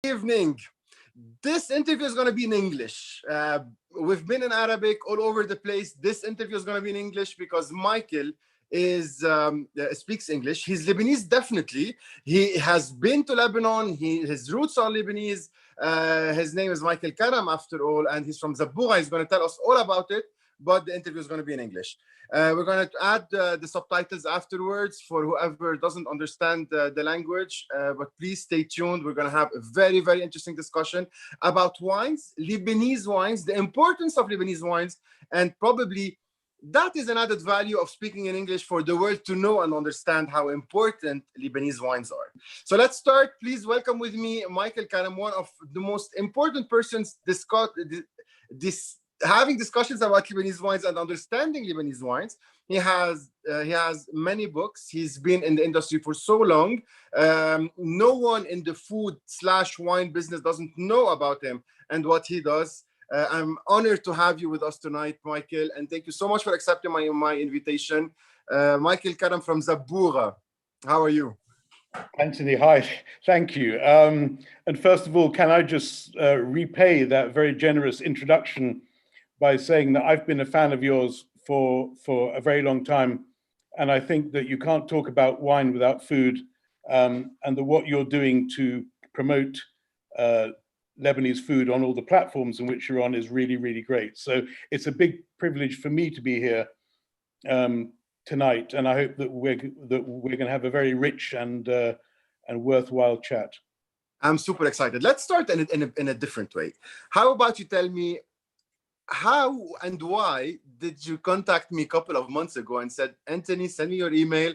Evening. This interview is going to be in English. We've been in Arabic all over the place. This interview is going to be in English because Michael speaks English. He's Lebanese, definitely. He has been to Lebanon. His roots are Lebanese. His name is Maikel Karam, after all, and he's from Zabbougha. He's going to tell us all about it, but the interview is going to be in English. We're going to add the subtitles afterwards for whoever doesn't understand the language, but please stay tuned. We're going to have a very, very interesting discussion about wines, Lebanese wines, the importance of Lebanese wines, and probably that is an added value of speaking in English for the world to know and understand how important Lebanese wines are. So let's start. Please welcome with me Maikel Karam, one of the most important persons having discussions about Lebanese wines and understanding Lebanese wines. He has many books. He's been in the industry for so long. No one in the food/wine business doesn't know about him and what he does. I'm honored to have you with us tonight, Michael, and thank you so much for accepting my invitation. Maikel Karam from Zabbougha. How are you? Anthony, hi, thank you. And first of all, can I just repay that very generous introduction by saying that I've been a fan of yours for a very long time. And I think that you can't talk about wine without food, and that what you're doing to promote Lebanese food on all the platforms in which you're on is really, really great. So it's a big privilege for me to be here tonight. And I hope that we're going to have a very rich and worthwhile chat. I'm super excited. Let's start in a different way. How about you tell me, how and why did you contact me a couple of months ago and said, Anthony, send me your email.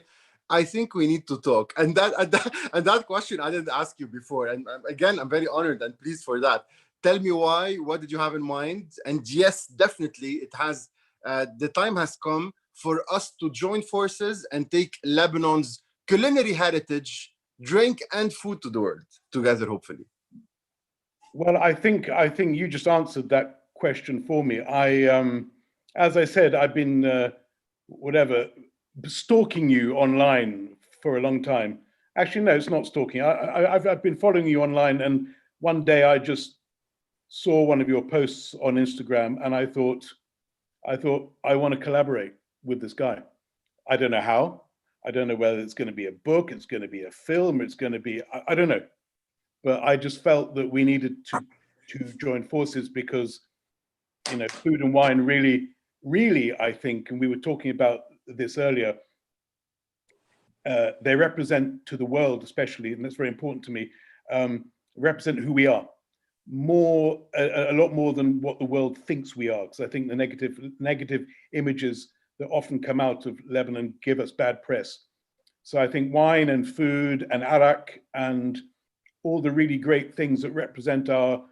I think we need to talk. And that question I didn't ask you before. And again, I'm very honored and pleased for that. Tell me why. What did you have in mind? And yes, definitely, it has. The time has come for us to join forces and take Lebanon's culinary heritage, drink and food to the world together, hopefully. Well, I think you just answered that question for me. As I said, I've been stalking you online for a long time. Actually, no, it's not stalking. I've been following you online, and one day I just saw one of your posts on Instagram, and I thought I want to collaborate with this guy. I don't know how. I don't know whether it's going to be a book, it's going to be a film, it's going to be, I don't know. But I just felt that we needed to join forces because, you know, food and wine really, I think, and we were talking about this earlier, they represent to the world especially, and that's very important to me, represent who we are a lot more than what the world thinks we are, because I think the negative images that often come out of Lebanon give us bad press. So I think wine and food and arak and all the really great things that represent our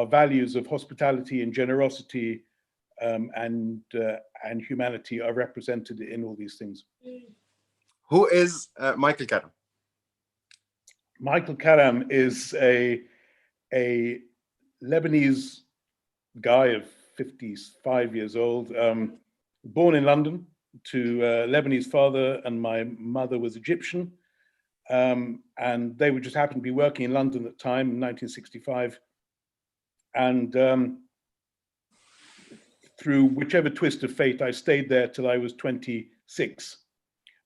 values of hospitality and generosity and humanity are represented in all these things. Who is Maikel Karam? Maikel Karam is a Lebanese guy of 55 years old, born in London to a Lebanese father, and my mother was Egyptian. And they would just happen to be working in London at the time in 1965. And through whichever twist of fate, I stayed there till I was 26.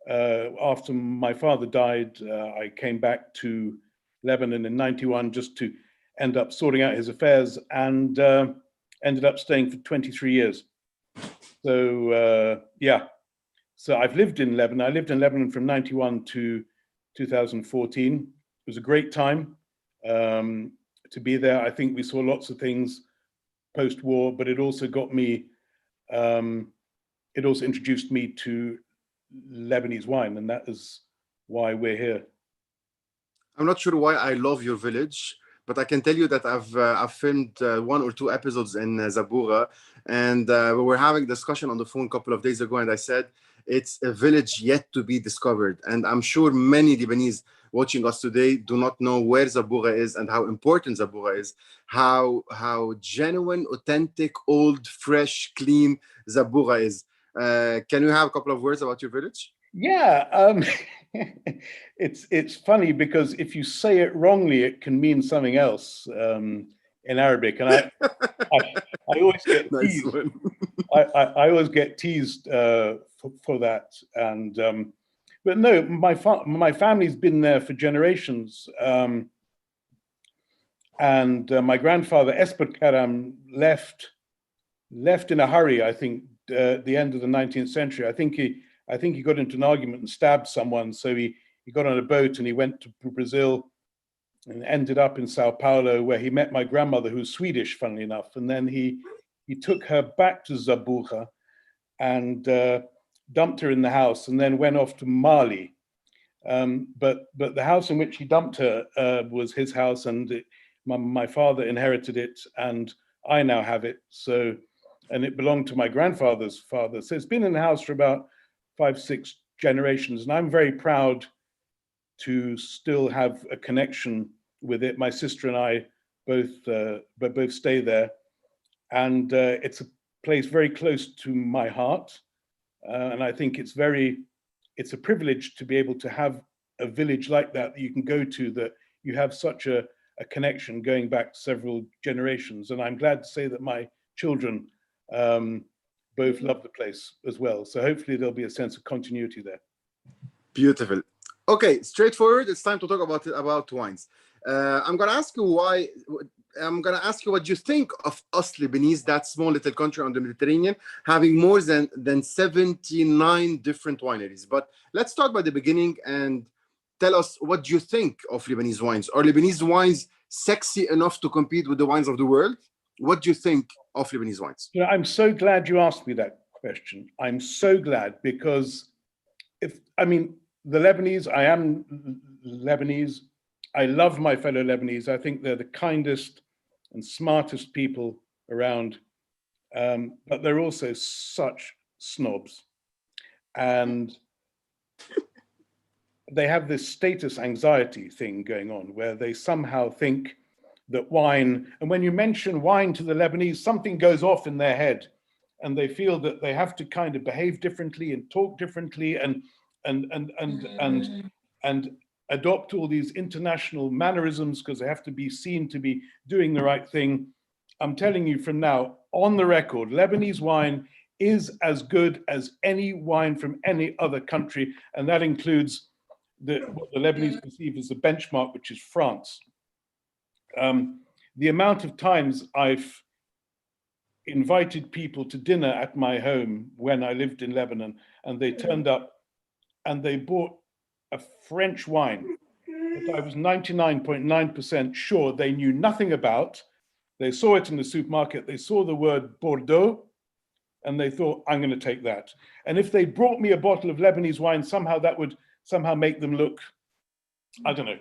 After my father died, I came back to Lebanon in 91 just to end up sorting out his affairs, and ended up staying for 23 years. So yeah, so I've lived in Lebanon. I lived in Lebanon from 91 to 2014. It was a great time to be there. I think we saw lots of things post-war, but it also got me, it also introduced me to Lebanese wine, and that is why we're here. I'm not sure why I love your village, but I can tell you that I've filmed 1 or 2 episodes in Zabbougha, and we were having a discussion on the phone a couple of days ago, and I said it's a village yet to be discovered. And I'm sure many Lebanese watching us today do not know where Zabbougha is and how important Zabbougha is, how genuine, authentic, old, fresh, clean Zabbougha is. Can you have a couple of words about your village? Yeah, it's funny because if you say it wrongly, it can mean something else in Arabic, and I always get Nice teased. one. I always get teased for that, and but no, my family's been there for generations, and my grandfather Esper Karam left in a hurry. I think at the end of the 19th century. I think he got into an argument and stabbed someone, so he got on a boat and he went to Brazil and ended up in Sao Paulo, where he met my grandmother, who was Swedish, funnily enough, and then he took her back to Zabbougha and dumped her in the house, and then went off to Mali. But the house in which he dumped her was his house, and my father inherited it, and I now have it. So, and it belonged to my grandfather's father. So it's been in the house for about 5-6 generations, and I'm very proud to still have a connection with it. My sister and I both stay there, and it's a place very close to my heart, and I think it's a privilege to be able to have a village like that you can go to, that you have such a connection going back several generations. And I'm glad to say that my children both love the place as well. So hopefully there'll be a sense of continuity there. Beautiful. Okay, straightforward. It's time to talk about wines. I'm going to ask you why. I'm going to ask you what you think of us Lebanese, that small little country on the Mediterranean, having more than 79 different wineries. But let's start by the beginning and tell us what you think of Lebanese wines. Are Lebanese wines sexy enough to compete with the wines of the world? What do you think of Lebanese wines? You know, I'm so glad you asked me that question. I'm so glad, because the Lebanese, I am Lebanese. I love my fellow Lebanese. I think they're the kindest and smartest people around, but they're also such snobs. And they have this status anxiety thing going on, where they somehow think that wine, and when you mention wine to the Lebanese, something goes off in their head, and they feel that they have to kind of behave differently and talk differently and adopt all these international mannerisms because they have to be seen to be doing the right thing. I'm telling you from now, on the record, Lebanese wine is as good as any wine from any other country, and that includes what the Lebanese perceive as the benchmark, which is France. The amount of times I've invited people to dinner at my home when I lived in Lebanon, and they turned up and they bought a French wine that I was 99.9% sure they knew nothing about. They saw it in the supermarket, they saw the word Bordeaux, and they thought, I'm going to take that. And if they brought me a bottle of Lebanese wine, somehow that would somehow make them look, I don't know,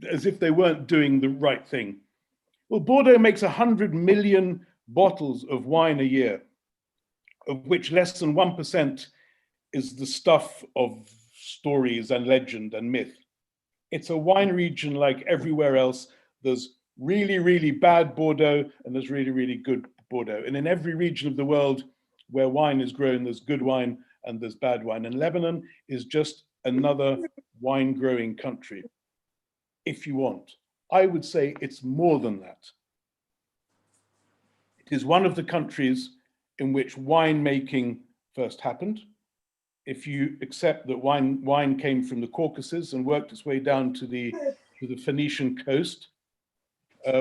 as if they weren't doing the right thing. Well, Bordeaux makes 100 million bottles of wine a year, of which less than 1% is the stuff of stories and legend and myth. It's a wine region like everywhere else. There's really, really bad Bordeaux, and there's really, really good Bordeaux. And in every region of the world where wine is grown, there's good wine and there's bad wine. And Lebanon is just another wine growing country, if you want. I would say it's more than that. It is one of the countries in which winemaking first happened. If you accept that wine came from the Caucasus and worked its way down to the Phoenician coast,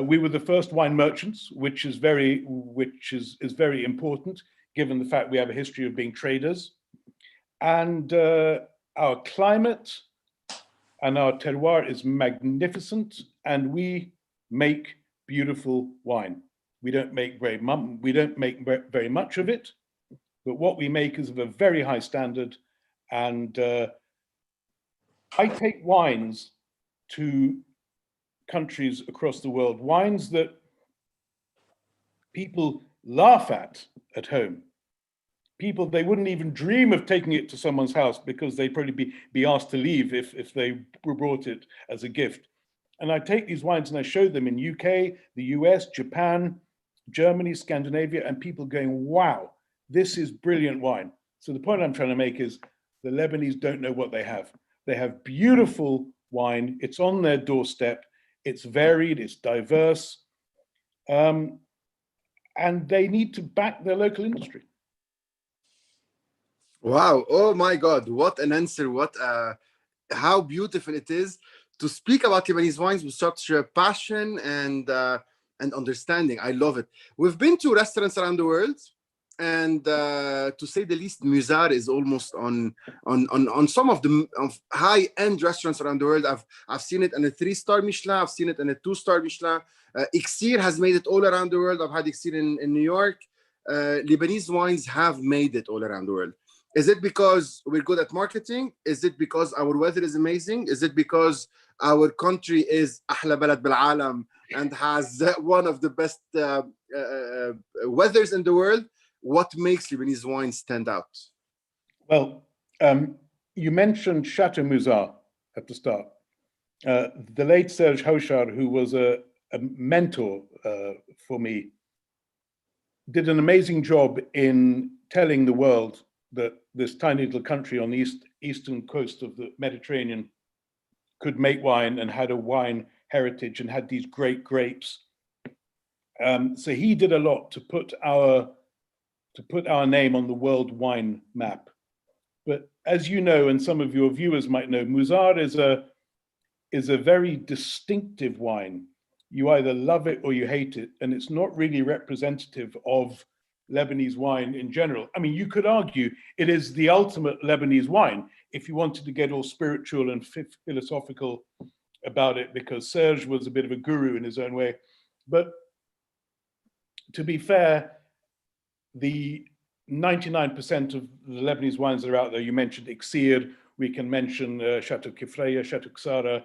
we were the first wine merchants, which is very important, given the fact we have a history of being traders. And our climate and our terroir is magnificent, and we make beautiful wine. We don't make very much of it, but what we make is of a very high standard. And I take wines to countries across the world, wines that people laugh at home. People, they wouldn't even dream of taking it to someone's house because they'd probably be asked to leave if they brought it as a gift. And I take these wines and I show them in UK, the US, Japan, Germany, Scandinavia, and people going, wow, this is brilliant wine. So the point I'm trying to make is the Lebanese don't know what they have. They have beautiful wine. It's on their doorstep. It's varied, it's diverse. And they need to back their local industry. Wow. Oh my God. What an answer. What how beautiful it is to speak about Lebanese wines with such passion and understanding. I love it. We've been to restaurants around the world, and to say the least, Muzar is almost on some of the high-end restaurants around the world. I've seen it in a 3-star Michelin. I've seen it in a 2-star Michelin. Exir has made it all around the world. I've had Exir in New York. Lebanese wines have made it all around the world. Is it because we're good at marketing? Is it because our weather is amazing? Is it because our country is أحلى بلد بالعالم and has one of the best weathers in the world? What makes Lebanese wine stand out? Well, you mentioned Chateau Muzar at the start. The late Serge Hauchard, who was a mentor for me, did an amazing job in telling the world that this tiny little country on the eastern coast of the Mediterranean could make wine and had a wine heritage and had these great grapes. So he did a lot to put our name on the world wine map. But as you know, and some of your viewers might know, Muzar is a very distinctive wine. You either love it or you hate it, and it's not really representative of Lebanese wine in general. I mean, you could argue it is the ultimate Lebanese wine if you wanted to get all spiritual and philosophical about it, because Serge was a bit of a guru in his own way. But to be fair, the 99% of the Lebanese wines that are out there, you mentioned Exir, we can mention Chateau Kifraya, Chateau Ksara,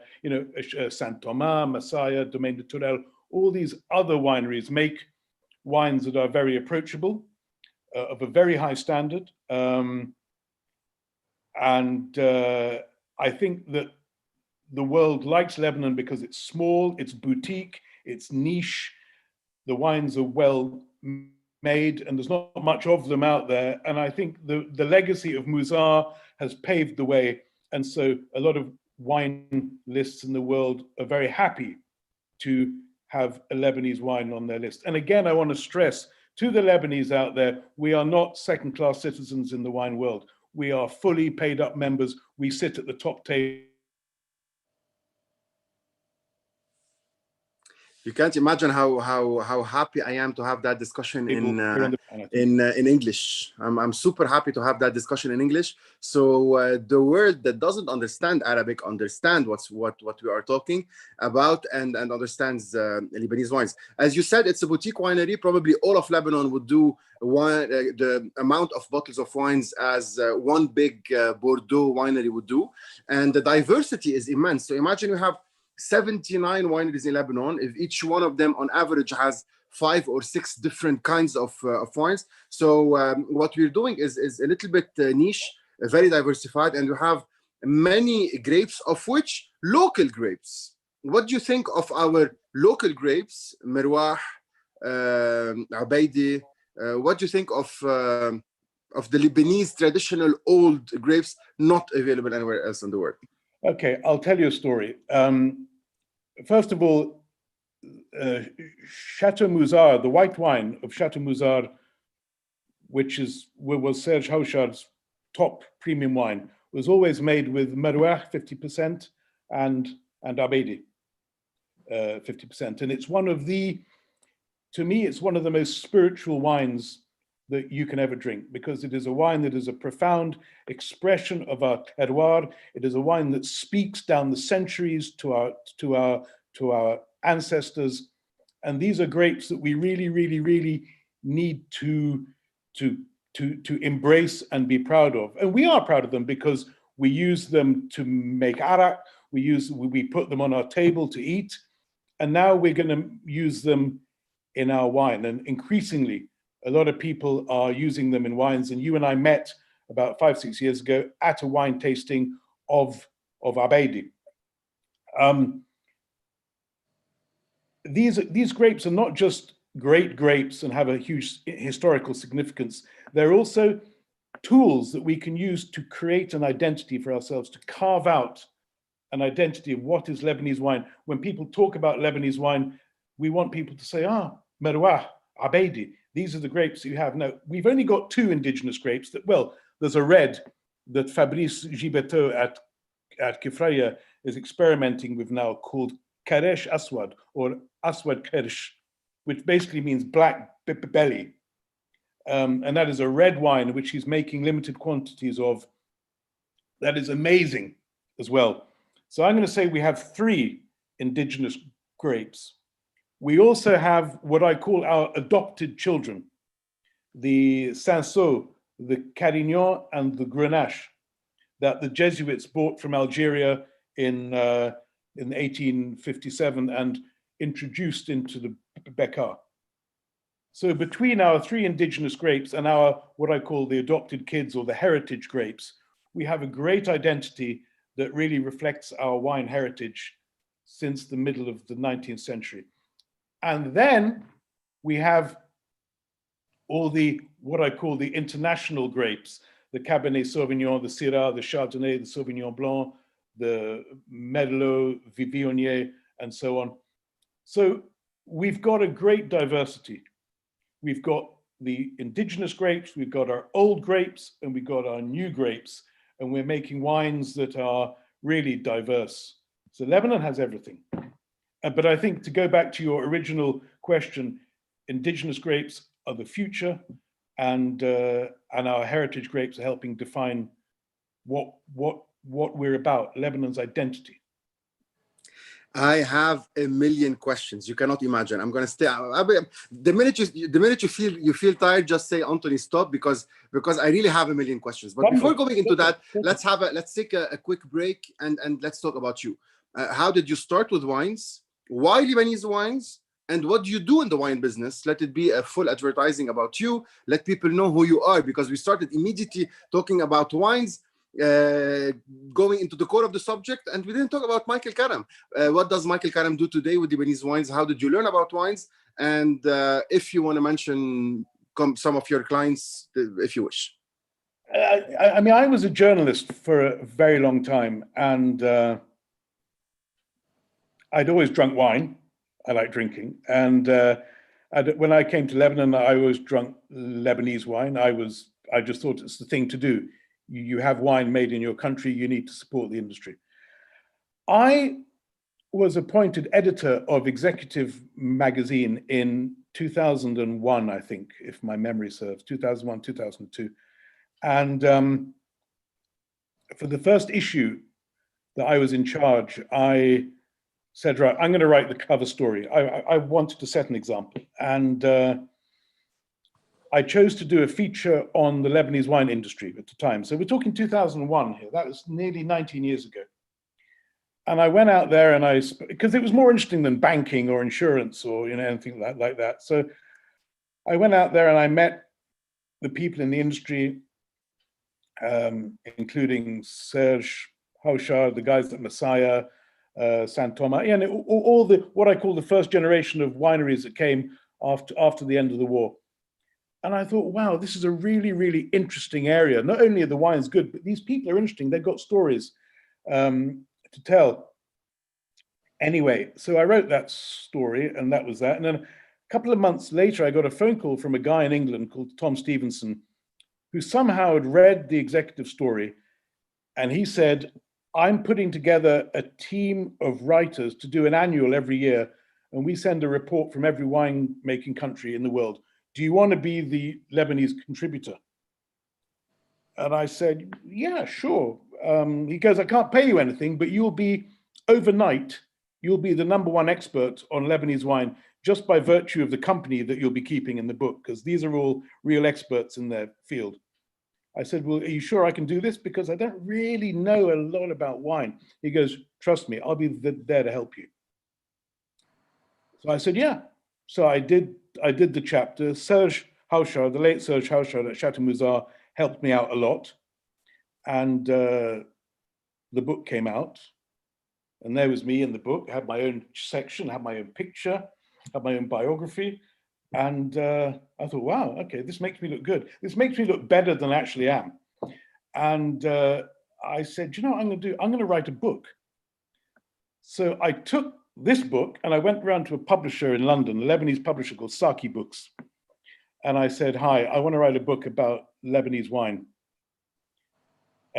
Saint Thomas, Messiah, Domaine de Korel, all these other wineries make wines that are very approachable, of a very high standard. And I think that the world likes Lebanon because it's small, it's boutique, it's niche, the wines are well made, and there's not much of them out there. And I think the legacy of Muzar has paved the way. And so a lot of wine lists in the world are very happy to have a Lebanese wine on their list. And again, I want to stress to the Lebanese out there, we are not second-class citizens in the wine world. We are fully paid up members. We sit at the top table. You can't imagine how happy I am to have that discussion in English. I'm super happy to have that discussion in English. So the world that doesn't understand Arabic understand what we are talking about and understands Lebanese wines. As you said, it's a boutique winery. Probably all of Lebanon would do the amount of bottles of wines as one big Bordeaux winery would do, and the diversity is immense. So imagine you have 79 wineries in Lebanon. If each one of them on average has 5 or 6 different kinds of wines. So what we're doing is a little bit niche, very diversified, and you have many grapes, of which local grapes. What do you think of our local grapes, Merwah, Abaidi? What do you think of the Lebanese traditional old grapes not available anywhere else in the world? Okay, I'll tell you a story. First of all, Chateau Muzar, the white wine of Chateau Muzar, which was Serge Hauchard's top premium wine, was always made with Merwah 50% and Abaidi 50%. And it's to me, it's one of the most spiritual wines that you can ever drink, because it is a wine that is a profound expression of our terroir. It is a wine that speaks down the centuries to our ancestors. And these are grapes that we really, really, really need to embrace and be proud of. And we are proud of them because we use them to make arak, we put them on our table to eat, and now we're going to use them in our wine. And increasingly, a lot of people are using them in wines. And you and I met about 5-6 years ago at a wine tasting of Abaidi. These grapes are not just great grapes and have a huge historical significance. They're also tools that we can use to create an identity for ourselves, to carve out an identity of what is Lebanese wine. When people talk about Lebanese wine, we want people to say, Merouah, Abeidi, these are the grapes that you have. No, we've only got 2 indigenous grapes that, well, there's a red that Fabrice Gibeteau at Kifraya is experimenting with now called Karesh Aswad or Aswad Kersh, which basically means black belly. And that is a red wine which he's making limited quantities of. That is amazing as well. So I'm going to say we have 3 indigenous grapes. We also have what I call our adopted children, the Cinsault, the Carignan, and the Grenache, that the Jesuits bought from Algeria in 1857 and introduced into the Bekaa. So between our 3 indigenous grapes and our, what I call the adopted kids or the heritage grapes, we have a great identity that really reflects our wine heritage since the middle of the 19th century. And then we have all the, what I call the international grapes, the Cabernet Sauvignon, the Syrah, the Chardonnay, the Sauvignon Blanc, the Merlot, Viognier, and so on. So we've got a great diversity. We've got the indigenous grapes, we've got our old grapes, and we've got our new grapes, and we're making wines that are really diverse. So Lebanon has everything. But I think to go back to your original question, indigenous grapes are the future, and our heritage grapes are helping define what we're about, Lebanon's identity. I have a million questions. You cannot imagine. I'm going to stay. The minute you feel tired, just say, Anthony, stop, because I really have a million questions. But before going into that, let's take a quick break and let's talk about you. How did you start with wines? Why Lebanese wines? And what do you do in the wine business? Let it be a full advertising about you. Let people know who you are, because we started immediately talking about wines, going into the core of the subject, and we didn't talk about Maikel Karam. What does Maikel Karam do today with Lebanese wines? How did you learn about wines? And if you want to mention some of your clients, if you wish. I mean, I was a journalist for a very long time, and I'd always drunk wine. I like drinking. And when I came to Lebanon, I always drunk Lebanese wine. I just thought it's the thing to do. You have wine made in your country, you need to support the industry. I was appointed editor of Executive Magazine in 2001, I think, if my memory serves, 2001, 2002. And for the first issue that I was in charge, I said, right, I'm going to write the cover story. I wanted to set an example. And I chose to do a feature on the Lebanese wine industry at the time. So we're talking 2001 here. That was nearly 19 years ago. And I went out there and because it was more interesting than banking or insurance or anything like that. So I went out there and I met the people in the industry, including Serge Hauchard, the guys at Messiah, San Thomas, and all the what I call the first generation of wineries that came after the end of the war. And I thought, wow, this is a really, really interesting area. Not only are the wines good, but these people are interesting. They've got stories to tell. Anyway, so I wrote that story, and that was that. And then a couple of months later, I got a phone call from a guy in England called Tom Stevenson, who somehow had read the executive story. And he said, I'm putting together a team of writers to do an annual every year, and we send a report from every wine-making country in the world. Do you want to be the Lebanese contributor? And I said, yeah, sure. He goes, I can't pay you anything, but you'll be, overnight, you'll be the #1 expert on Lebanese wine just by virtue of the company that you'll be keeping in the book, because these are all real experts in their field. I said, well, are you sure I can do this? Because I don't really know a lot about wine. He goes, trust me, I'll be there to help you. So I said, yeah. So I did the chapter. Serge Hauchard, the late Serge Hauchard at Chateau Mouzard, helped me out a lot. And the book came out. And there was me in the book. I had my own section, had my own picture, had my own biography. And I thought, wow, okay, this makes me look good. This makes me look better than I actually am. And I said, you know what I'm going to write a book. So I took this book and I went around to a publisher in London, a Lebanese publisher called Saki Books. And I said, hi, I want to write a book about Lebanese wine.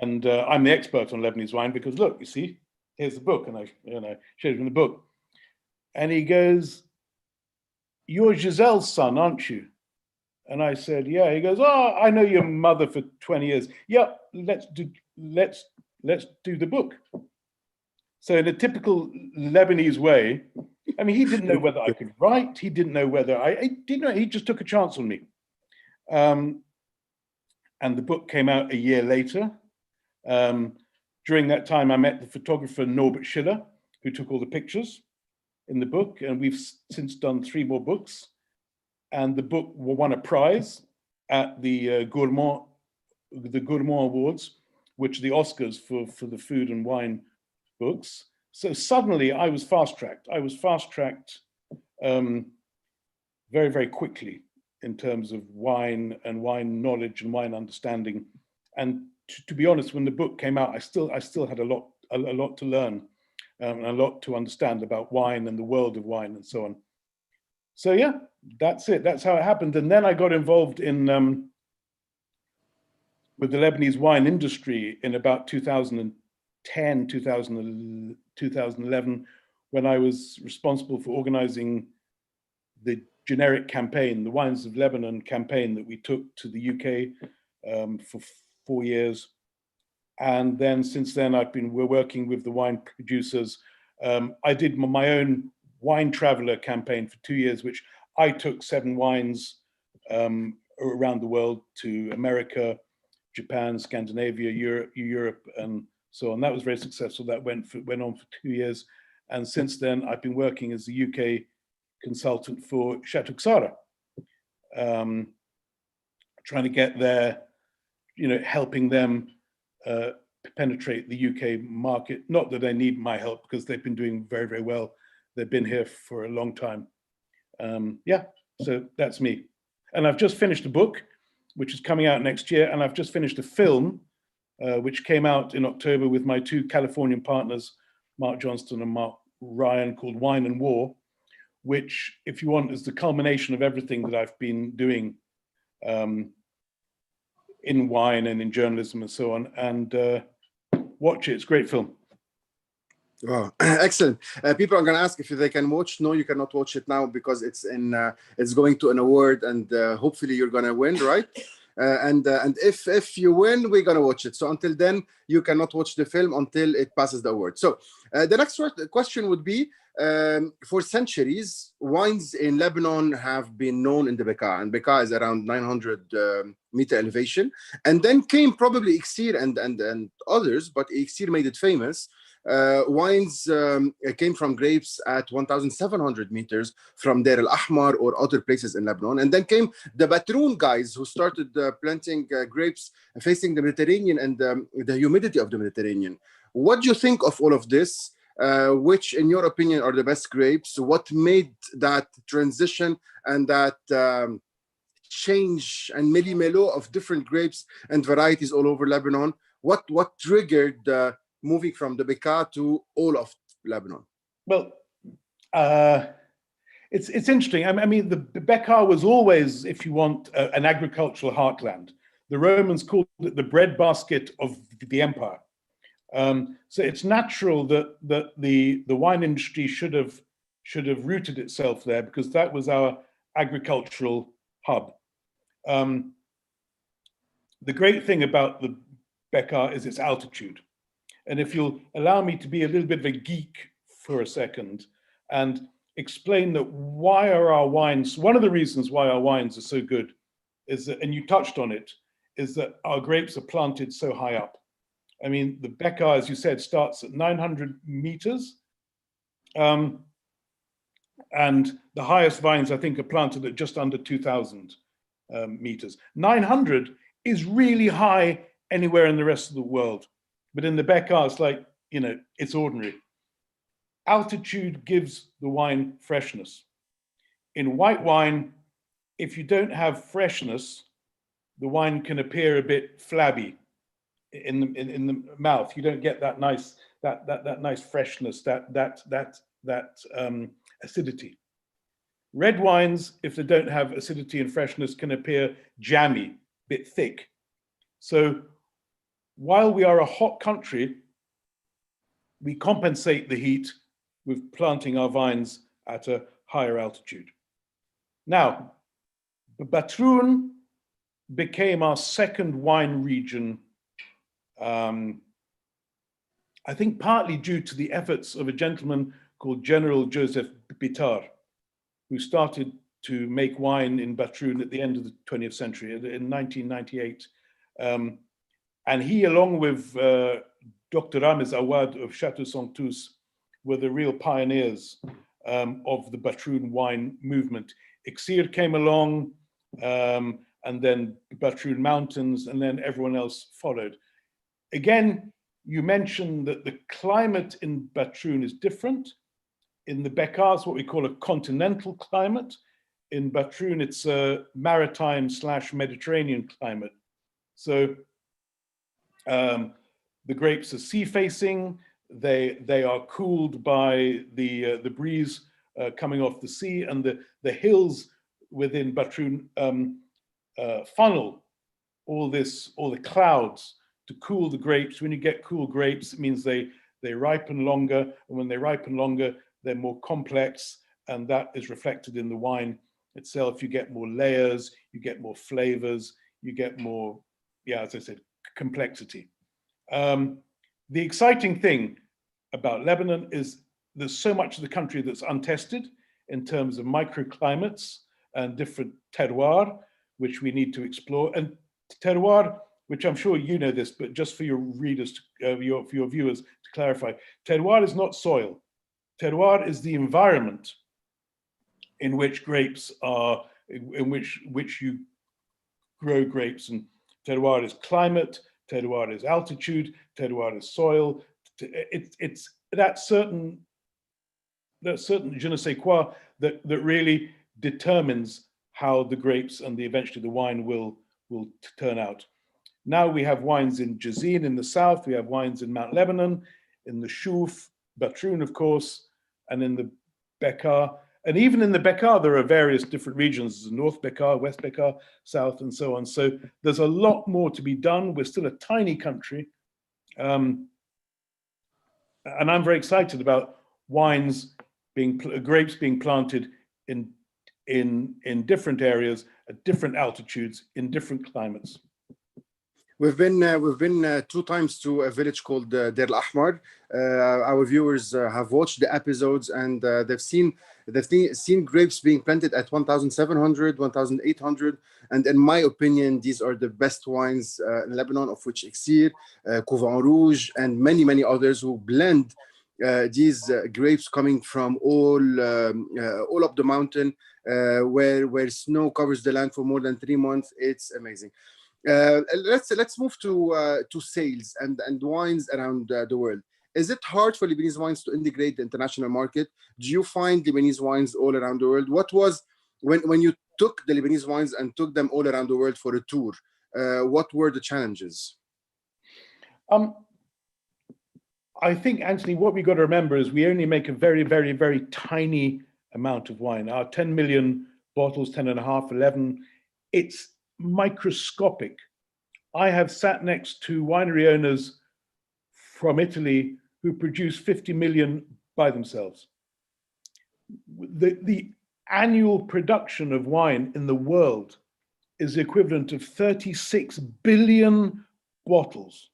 And I'm the expert on Lebanese wine because look, you see, here's the book. And I showed him the book. And he goes, you're Giselle's son, aren't you? And I said, yeah. He goes, oh, I know your mother for 20 years. Yeah, let's do the book. So in a typical Lebanese way, I mean, he didn't know whether I could write. He didn't know whether I didn't know. He just took a chance on me. And the book came out a year later. During that time, I met the photographer Norbert Schiller, who took all the pictures in the book. And we've since done 3 more books. And the book won a prize at the Gourmand Awards, which are the Oscars for the food and wine books. So suddenly I was fast-tracked. I was fast-tracked very, very quickly in terms of wine and wine knowledge and wine understanding. And to be honest, when the book came out, I still had a lot to learn and a lot to understand about wine and the world of wine and so on. So yeah, that's it. That's how it happened. And then I got involved in with the Lebanese wine industry in about 2010, 2011, when I was responsible for organizing the generic campaign, the Wines of Lebanon campaign that we took to the UK for 4 years. And then since then, we're working with the wine producers. I did my own wine traveler campaign for 2 years, which I took 7 wines around the world to America, Japan, Scandinavia, Europe, and so on. That was very successful. That went on for 2 years. And since then, I've been working as the UK consultant for Chateau Xara, trying to get there, helping them penetrate the UK market. Not that they need my help because they've been doing very, very well. They've been here for a long time. Yeah, so that's me. And I've just finished a book, which is coming out next year. And I've just finished a film, which came out in October with my 2 Californian partners, Mark Johnston and Mark Ryan, called Wine and War, which, if you want, is the culmination of everything that I've been doing in wine and in journalism and so on. And watch it, it's a great film. Wow, excellent. People are going to ask if they can watch. No, you cannot watch it now because it's going to an award, and hopefully you're going to win, right? And if you win, we're going to watch it. So until then, you cannot watch the film until it passes the award. So the next question would be, for centuries, wines in Lebanon have been known in the Bekaa, and Bekaa is around 900 meter elevation. And then came probably Iksir and others, but Iksir made it famous. Wines came from grapes at 1,700 meters from Deir al-Ahmar or other places in Lebanon. And then came the Batroun guys who started planting grapes facing the Mediterranean and the humidity of the Mediterranean. What do you think of all of this? Which, in your opinion, are the best grapes? What made that transition and that change and melo of different grapes and varieties all over Lebanon? What triggered moving from the Bekaa to all of Lebanon? Well, it's interesting. I mean, the Bekaa was always, if you want, an agricultural heartland. The Romans called it the breadbasket of the empire. So it's natural that the wine industry should have rooted itself there, because that was our agricultural hub. The great thing about the Bekaa is its altitude. And if you'll allow me to be a little bit of a geek for a second and explain that one of the reasons why our wines are so good is that, and you touched on it, is that our grapes are planted so high up. I mean, the Bekaa, as you said, starts at 900 meters. And the highest vines, I think, are planted at just under 2,000 meters. 900 is really high anywhere in the rest of the world. But in the Bekaa, it's like, it's ordinary. Altitude gives the wine freshness. In white wine, if you don't have freshness, the wine can appear a bit flabby in the mouth. You don't get that nice nice freshness, that acidity. Red wines, if they don't have acidity and freshness, can appear jammy, bit thick. So while we are a hot country, we compensate the heat with planting our vines at a higher altitude. Now, Batroun became our second wine region, I think partly due to the efforts of a gentleman called General Joseph Bitar, who started to make wine in Batroun at the end of the 20th century, in 1998. And he, along with Dr. Ramiz Awad of Chateau Santos, were the real pioneers of the Batroun wine movement. Iksir came along, and then Batroun Mountains, and then everyone else followed. Again, you mentioned that the climate in Batroun is different. In the Bekaa, it's what we call a continental climate. In Batroun, it's a maritime / Mediterranean climate. So the grapes are sea-facing. They are cooled by the breeze coming off the sea, and the hills within Batroun funnel all the clouds to cool the grapes. When you get cool grapes, it means they ripen longer, and when they ripen longer, they're more complex, and that is reflected in the wine itself. You get more layers, you get more flavors, you get more, yeah, as I said, complexity. The exciting thing about Lebanon is there's so much of the country that's untested in terms of microclimates and different terroir, which we need to explore. And terroir, which I'm sure you know this, but just for your readers, for your viewers to clarify, terroir is not soil. Terroir is the environment in which grapes are, in which you grow grapes. And terroir is climate, terroir is altitude, terroir is soil. It's that certain je ne sais quoi that really determines how the grapes and eventually the wine will turn out. Now we have wines in Jazin in the south, we have wines in Mount Lebanon, in the Chouf, Batroun, of course, and in the Bekaa. And even in the Bekaa, there are various different regions, North Bekaa, West Bekaa, South, and so on. So there's a lot more to be done. We're still a tiny country. And I'm very excited about grapes being planted in different areas, at different altitudes, in different climates. We've been 2 times to a village called Deir al-Ahmar. Our viewers have watched the episodes, and they've seen grapes being planted at 1,700, 1,800, and in my opinion, these are the best wines in Lebanon, of which Iksir, Couvent Rouge, and many others who blend these grapes coming from all up the mountain, where snow covers the land for more than 3 months. It's amazing. Let's move to sales and wines around the world. Is it hard for Lebanese wines to integrate the international market? Do you find Lebanese wines all around the world? What was when you took the Lebanese wines and took them all around the world for a tour? What were the challenges? I think, Anthony, what we got to remember is we only make a very tiny amount of wine. Our 10 million bottles, 10 and a half, 11, it's microscopic. I have sat next to winery owners from Italy who produce 50 million by themselves. The annual production of wine in the world is the equivalent of 36 billion bottles.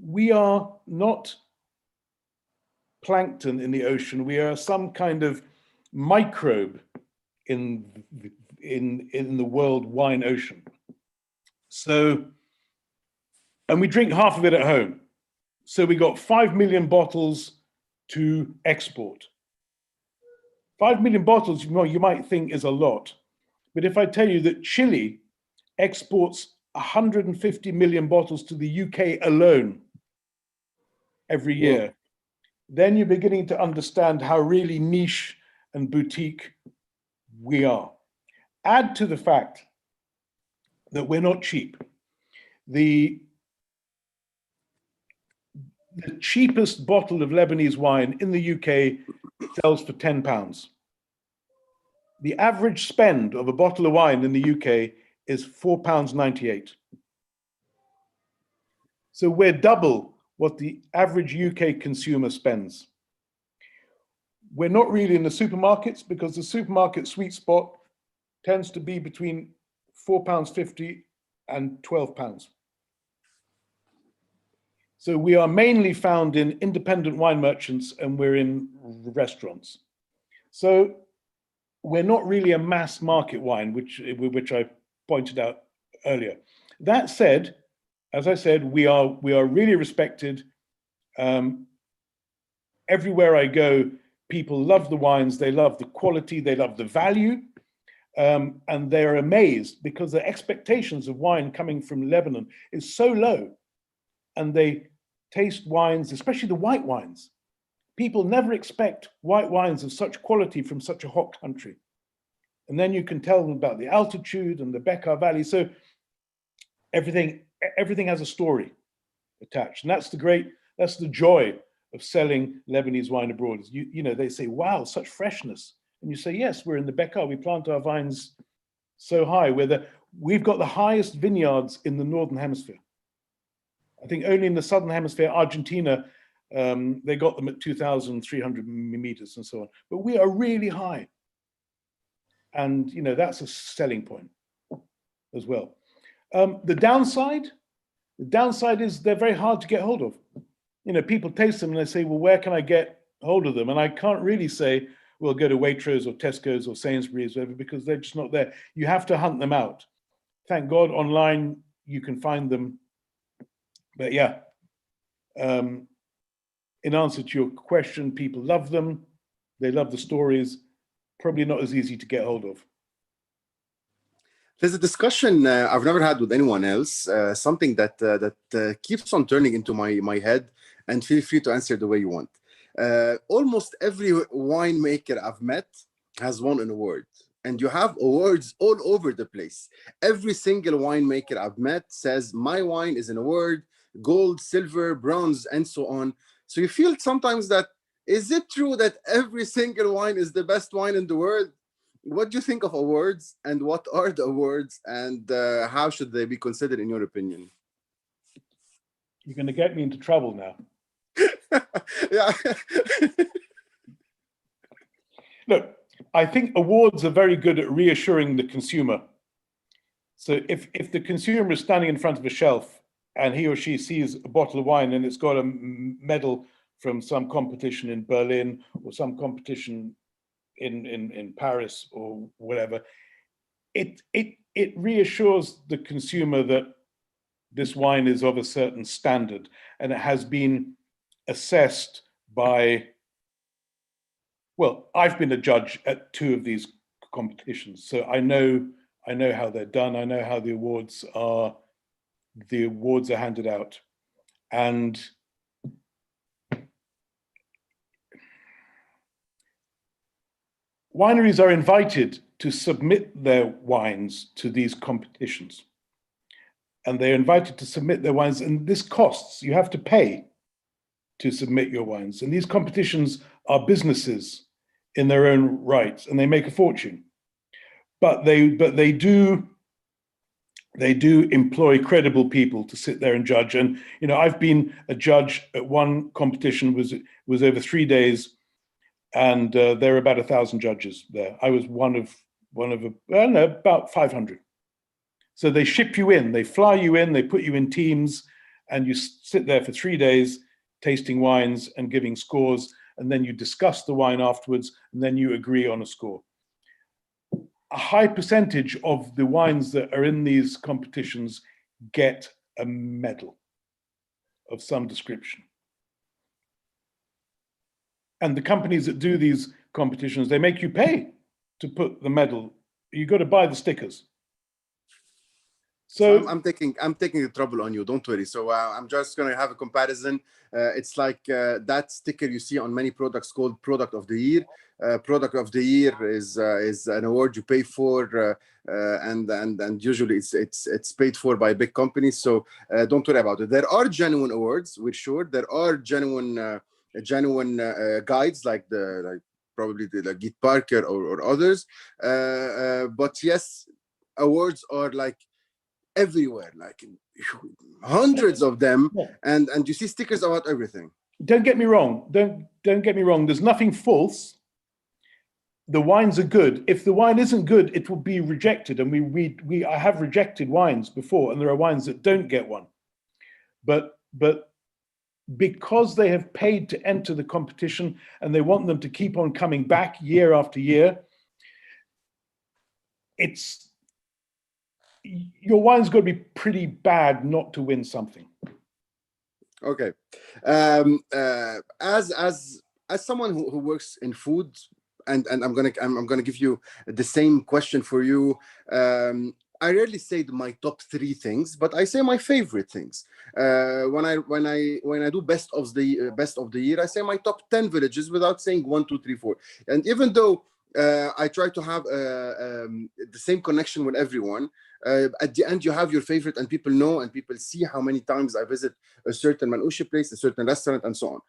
We are not plankton in the ocean. We are some kind of microbe in the world wine ocean. So, and we drink half of it at home. So we got 5 million bottles to export. 5 million bottles, you might think is a lot. But if I tell you that Chile exports 150 million bottles to the UK alone every year, then you're beginning to understand how really niche and boutique we are. Add to the fact that we're not cheap. The cheapest bottle of Lebanese wine in the UK sells for £10. The average spend of a bottle of wine in the UK is £4.98. So we're double what the average UK consumer spends. We're not really in the supermarkets because the supermarket sweet spot tends to be between £4.50 and £12. So we are mainly found in independent wine merchants and we're in restaurants. So we're not really a mass market wine, which I pointed out earlier. That said, as I said, we are really respected. Everywhere I go, people love the wines, they love the quality, they love the value, and they're amazed because the expectations of wine coming from Lebanon is so low, and they taste wines, especially the white wines. People never expect white wines of such quality from such a hot country. And then you can tell them about the altitude and the Bekaa Valley. So everything has a story attached. And that's the joy of selling Lebanese wine abroad. You know, they say, wow, such freshness. And you say, yes, we're in the Bekaa. We plant our vines so high. We've got the highest vineyards in the Northern Hemisphere. I think only in the Southern Hemisphere, Argentina, they got them at 2,300 meters and so on. But we are really high. And, you know, that's a selling point as well. The downside is they're very hard to get hold of. You know, people taste them and they say, well, where can I get hold of them? And I can't really say, well, go to Waitrose or Tesco's or Sainsbury's, whatever, because they're just not there. You have to hunt them out. Thank God online, you can find them. But yeah, in answer to your question, people love them. They love the stories. Probably not as easy to get hold of. There's a discussion I've never had with anyone else, something that keeps on turning into my head, and feel free to answer the way you want. Almost every winemaker I've met has won an award, and you have awards all over the place. Every single winemaker I've met says, my wine is an award, gold, silver, bronze, and so on. So you feel sometimes that, is it true that every single wine is the best wine in the world? What do you think of awards, and what are the awards, and how should they be considered in your opinion? You're going to get me into trouble now. Yeah. Look, I think awards are very good at reassuring the consumer. So if the consumer is standing in front of a shelf and he or she sees a bottle of wine and it's got a medal from some competition in Berlin or some competition in Paris or whatever, it reassures the consumer that this wine is of a certain standard and it has been assessed by, well, I've been a judge at 2 of these competitions, so I know how they're done. I know how the awards are handed out, and wineries are invited to submit their wines to these competitions, and they're invited to submit their wines, and this costs. You have to pay to submit your wines, and these competitions are businesses in their own rights, and they make a fortune. But they do employ credible people to sit there and judge. And you know, I've been a judge at one competition, was over 3 days, and there were about 1,000 judges there. I was one of about 500. So they ship you in, they fly you in, they put you in teams, and you sit there for 3 days tasting wines and giving scores, and then you discuss the wine afterwards, and then you agree on a score. A high percentage of the wines that are in these competitions get a medal of some description. And the companies that do these competitions, they make you pay to put the medal. You got to buy the stickers. So I'm taking the trouble on you. Don't worry. So I'm just going to have a comparison. It's like that sticker you see on many products called Product of the Year. product of the year is an award you pay for, and usually it's paid for by big companies. So don't worry about it. There are genuine awards, we're sure. There are genuine guides like probably the Geet Parker or others. But yes, awards are like everywhere, like hundreds of them, and you see stickers about everything. Don't get me wrong. Don't get me wrong. There's nothing false. The wines are good. If the wine isn't good, it will be rejected. And I have rejected wines before, and there are wines that don't get one. But because they have paid to enter the competition and they want them to keep on coming back year after year, your wine's got to be pretty bad not to win something. Okay. As someone who works in food, and I'm gonna give you the same question for you. I rarely say my top 3 things, but I say my favorite things. When I do best of the year, I say my top 10 villages without saying 1, 2, 3, 4. And even though I try to have the same connection with everyone, at the end you have your favorite, and people know and people see how many times I visit a certain manouche place, a certain restaurant, and so on.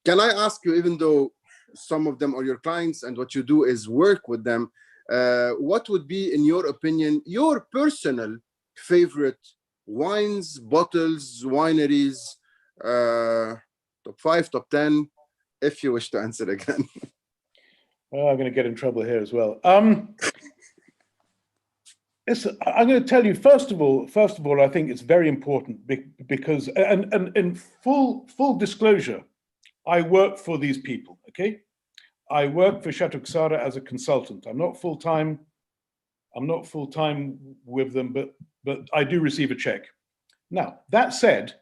Can I ask you, even though some of them are your clients and what you do is work with them, what would be, in your opinion, your personal favorite wines, bottles, wineries, top 5, top 10, if you wish to answer again? Well, I'm going to get in trouble here as well. I'm going to tell you, first of all, I think it's very important because, and in full disclosure, I work for these people, okay? I work for Chateau Ksara as a consultant. I'm not full-time with them, but I do receive a check. Now, that said,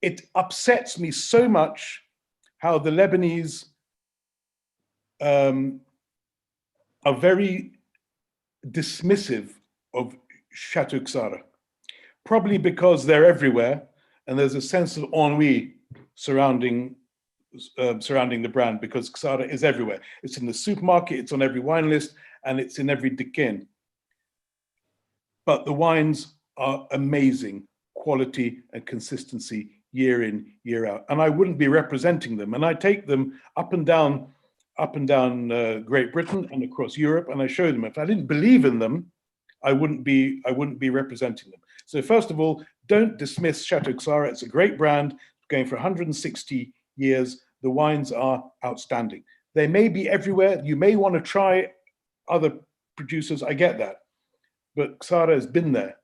it upsets me so much how the Lebanese are very dismissive of Chateau Ksara, probably because they're everywhere and there's a sense of ennui surrounding the brand, because Ksara is everywhere. It's in the supermarket, it's on every wine list, and it's in every decan. But the wines are amazing, quality and consistency year in, year out. And I wouldn't be representing them. And I take them up and down Great Britain and across Europe, and I show them. If I didn't believe in them, I wouldn't be representing them. So first of all, don't dismiss Chateau Ksara. It's a great brand, going for 160 years. The wines are outstanding. They may be everywhere. You may want to try other producers. I get that. But Ksara has been there,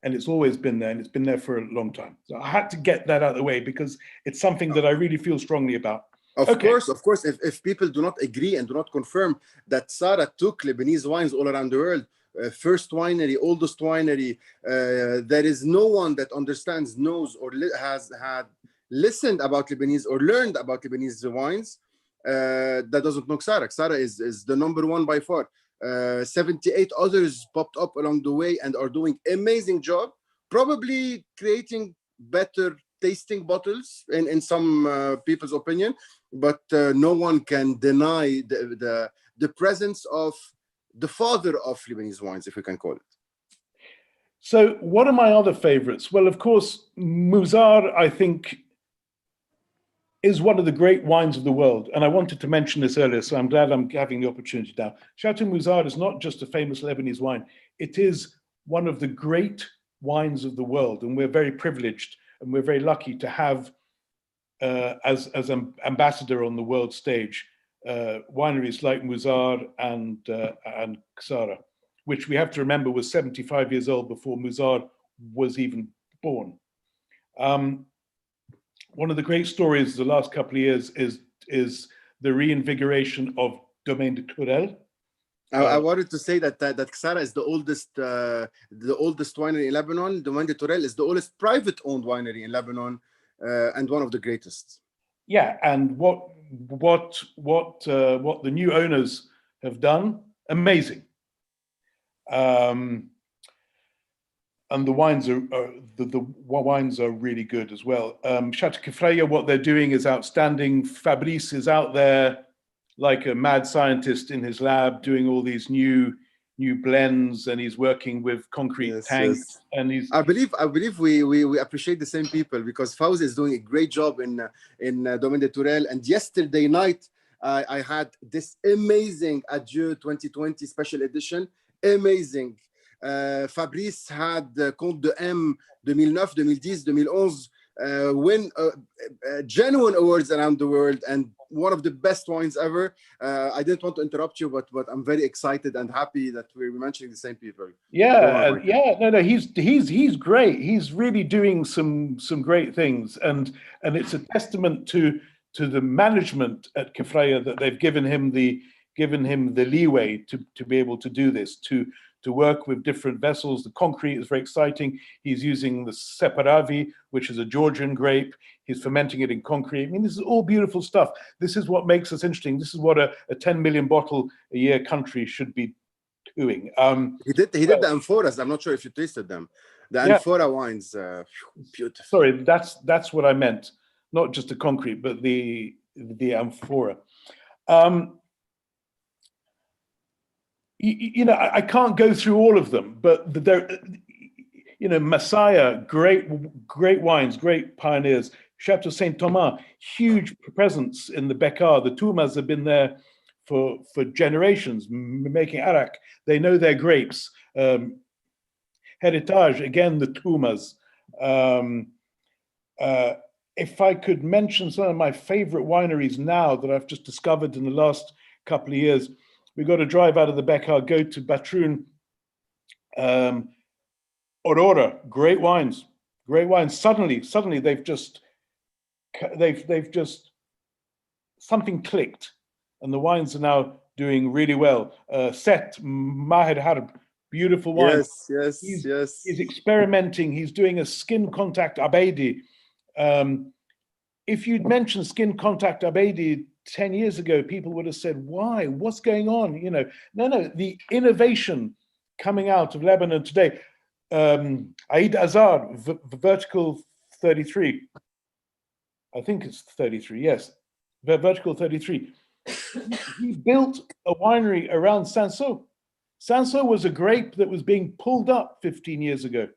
and it's always been there, and it's been there for a long time. So I had to get that out of the way because it's something that I really feel strongly about. Of course, if people do not agree and do not confirm that Ksara took Lebanese wines all around the world, first winery, oldest winery, there is no one that understands, knows, or has had listened about Lebanese or learned about Lebanese wines that doesn't know Ksara. Ksara is the number 1 by far. 78 others popped up along the way and are doing amazing job, probably creating better tasting bottles in some people's opinion, but no one can deny the presence of the father of Lebanese wines, if we can call it. So what are my other favorites? Well, of course, Mouzar, I think, is one of the great wines of the world. And I wanted to mention this earlier, so I'm glad I'm having the opportunity now. Chateau Mouzar is not just a famous Lebanese wine. It is one of the great wines of the world. And we're very privileged and we're very lucky to have, as an ambassador on the world stage, wineries like Mouzar and Ksara, which we have to remember was 75 years old before Mouzar was even born. One of the great stories the last couple of years is the reinvigoration of Domaine de Korel. I wanted to say that Ksara is the oldest winery in Lebanon. Domaine de Korel is the oldest private-owned winery in Lebanon, and one of the greatest. Yeah, and what the new owners have done, amazing. And the wines are really good as well. Chateau Kefraya, what they're doing is outstanding. Fabrice is out there like a mad scientist in his lab doing all these new blends, and he's working with concrete tanks. And he's I believe we appreciate the same people, because Fawzi is doing a great job in Domaine de Tourelle. And yesterday night I had this amazing Adieu 2020 special edition, amazing. Fabrice had Comte de M 2009, 2010, 2011 win genuine awards around the world, and one of the best wines ever. I didn't want to interrupt you, but I'm very excited and happy that we're mentioning the same people. Yeah, no, he's great. He's really doing some great things, and it's a testament to the management at Kefraya that they've given him the leeway to be able to do this, to work with different vessels. The concrete is very exciting. He's using the Separavi, which is a Georgian grape. He's fermenting it in concrete. I mean, this is all beautiful stuff. This is what makes us interesting. This is what a 10 million bottle a year country should be doing. He did the amphoras. I'm not sure if you tasted them. The amphora wines, beautiful. Sorry, that's what I meant. Not just the concrete, but the amphora. You know, I can't go through all of them, but there, you know, Messiah, great wines, great pioneers. Chateau Saint Thomas, huge presence in the Bekaa. The Toumas have been there for generations, making arak. They know their grapes. Heritage, again, the Toumas. If I could mention some of my favorite wineries now that I've just discovered in the last couple of years, we got to drive out of the Bekaa, go to Batroun. Aurora, great wines. Suddenly they've just something clicked, and the wines are now doing really well. Set Maher Harb, beautiful wine. Yes. He's experimenting. He's doing a skin contact Abeidi. If you'd mentioned skin contact Abeidi 10 years ago, people would have said, why? What's going on? You know, no, the innovation coming out of Lebanon today. Aid Azar, vertical 33. I think it's 33, yes. Vertical 33. He built a winery around Sanso. Sanso was a grape that was being pulled up 15 years ago.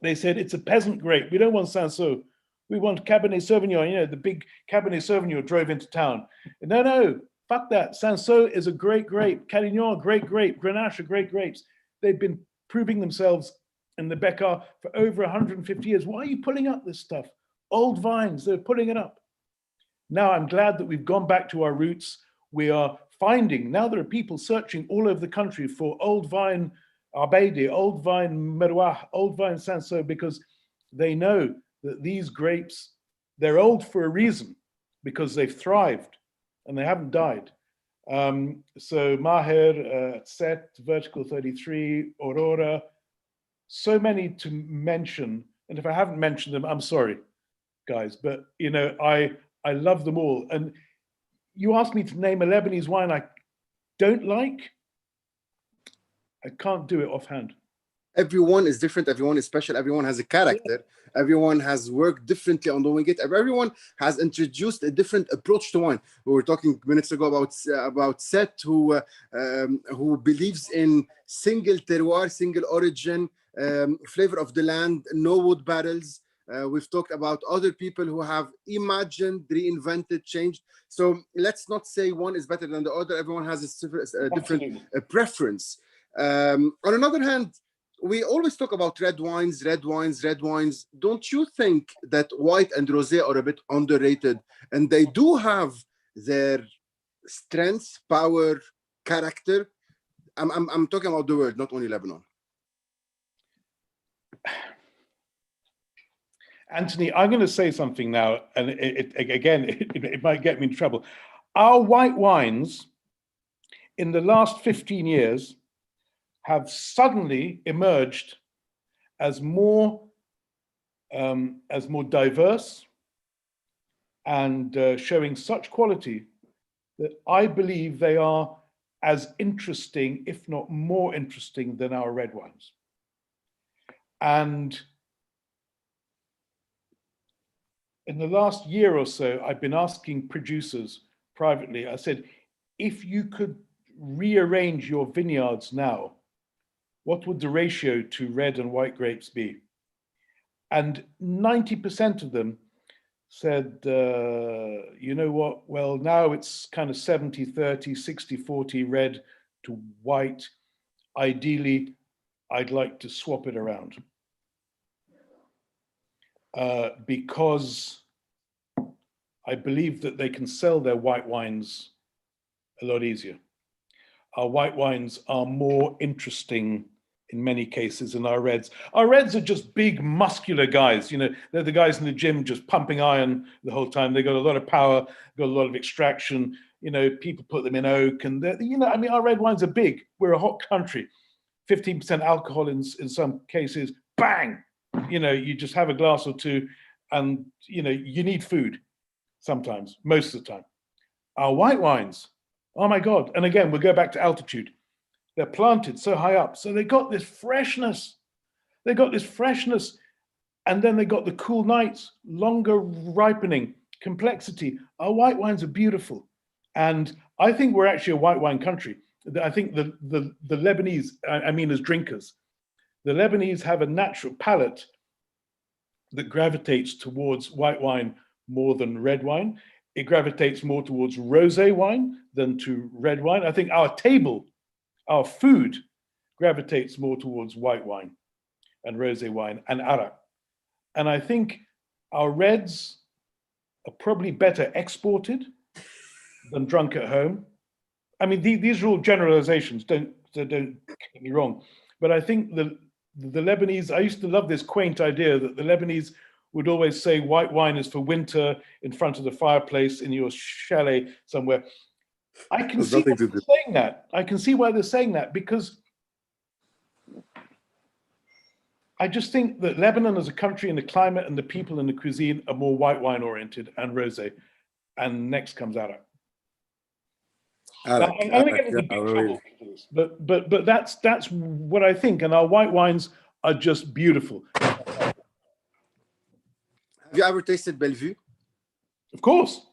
They said, it's a peasant grape. We don't want Sanso. We want Cabernet Sauvignon. You know, the big Cabernet Sauvignon drove into town. No, fuck that. Sanso is a great grape. Carignan, great grape. Grenache are great grapes. They've been proving themselves in the Bekaa for over 150 years. Why are you pulling up this stuff? Old vines, they're pulling it up. Now I'm glad that we've gone back to our roots. We are finding, now there are people searching all over the country for old vine Abeidi, old vine Merouah, old vine Sanso, because they know that these grapes, they're old for a reason, because they've thrived and they haven't died. So Maher, Set, Vertical 33, Aurora, so many to mention. And if I haven't mentioned them, I'm sorry, guys, but you know, I love them all. And you asked me to name a Lebanese wine I don't like. I can't do it offhand. Everyone is different. Everyone is special. Everyone has a character. Everyone has worked differently on doing it. Everyone has introduced a different approach to wine. We were talking minutes ago about Seth, who believes in single terroir, single origin, flavor of the land, no wood barrels. We've talked about other people who have imagined, reinvented, changed. So let's not say one is better than the other. Everyone has a different preference. On another hand, we always talk about red wines. Don't you think that white and rosé are a bit underrated? And they do have their strengths, power, character. I'm talking about the world, not only Lebanon. Anthony, I'm going to say something now, and it might get me in trouble. Our white wines in the last 15 years have suddenly emerged as more diverse and showing such quality that I believe they are as interesting, if not more interesting, than our red wines. And in the last year or so, I've been asking producers, privately, I said, if you could rearrange your vineyards now, what would the ratio to red and white grapes be? And 90% of them said, you know what, well, now it's kind of 70-30, 60-40 red to white. Ideally, I'd like to swap it around. Because I believe that they can sell their white wines a lot easier. Our white wines are more interesting in many cases than our reds. Our reds are just big, muscular guys. You know, they're the guys in the gym just pumping iron the whole time. They got a lot of power, got a lot of extraction. You know, people put them in oak, and you know, I mean, our red wines are big. We're a hot country. 15% alcohol in some cases. Bang! You know, you just have a glass or two, and you know, you need food sometimes, most of the time. Our white wines, oh my God! And again, we'll go back to altitude. They're planted so high up. So they got this freshness. They got this freshness. And then they got the cool nights, longer ripening, complexity. Our white wines are beautiful. And I think we're actually a white wine country. I think the Lebanese, I mean as drinkers, the Lebanese have a natural palate that gravitates towards white wine more than red wine. It gravitates more towards rosé wine than to red wine. I think our table, our food gravitates more towards white wine and rosé wine and arak. And I think our reds are probably better exported than drunk at home. I mean, these are all generalizations, don't get me wrong. But I think the Lebanese, I used to love this quaint idea that the Lebanese would always say white wine is for winter in front of the fireplace in your chalet somewhere. I can see why they're saying that. I can see why they're saying that, because I just think that Lebanon as a country and the climate and the people and the cuisine are more white wine oriented and rosé, and next comes arak. I'm going to get into big trouble for this, but that's what I think, and our white wines are just beautiful. Have you ever tasted Bellevue? Of course.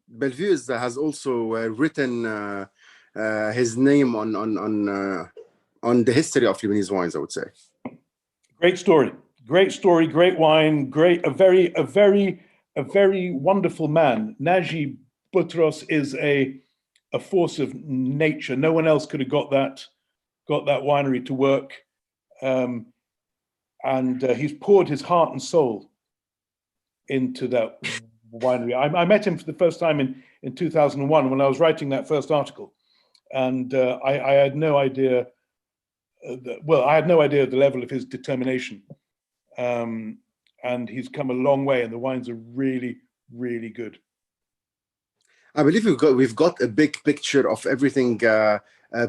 Bellevue has also written his name on the history of Lebanese wines, I would say. Great story, great wine, a very wonderful man. Naji Boutros is a force of nature. No one else could have got that winery to work, and he's poured his heart and soul into that winery. I met him for the first time in 2001 when I was writing that first article, and I had no idea. I had no idea the level of his determination, and he's come a long way, and the wines are really, really good. I believe we've got a big picture of everything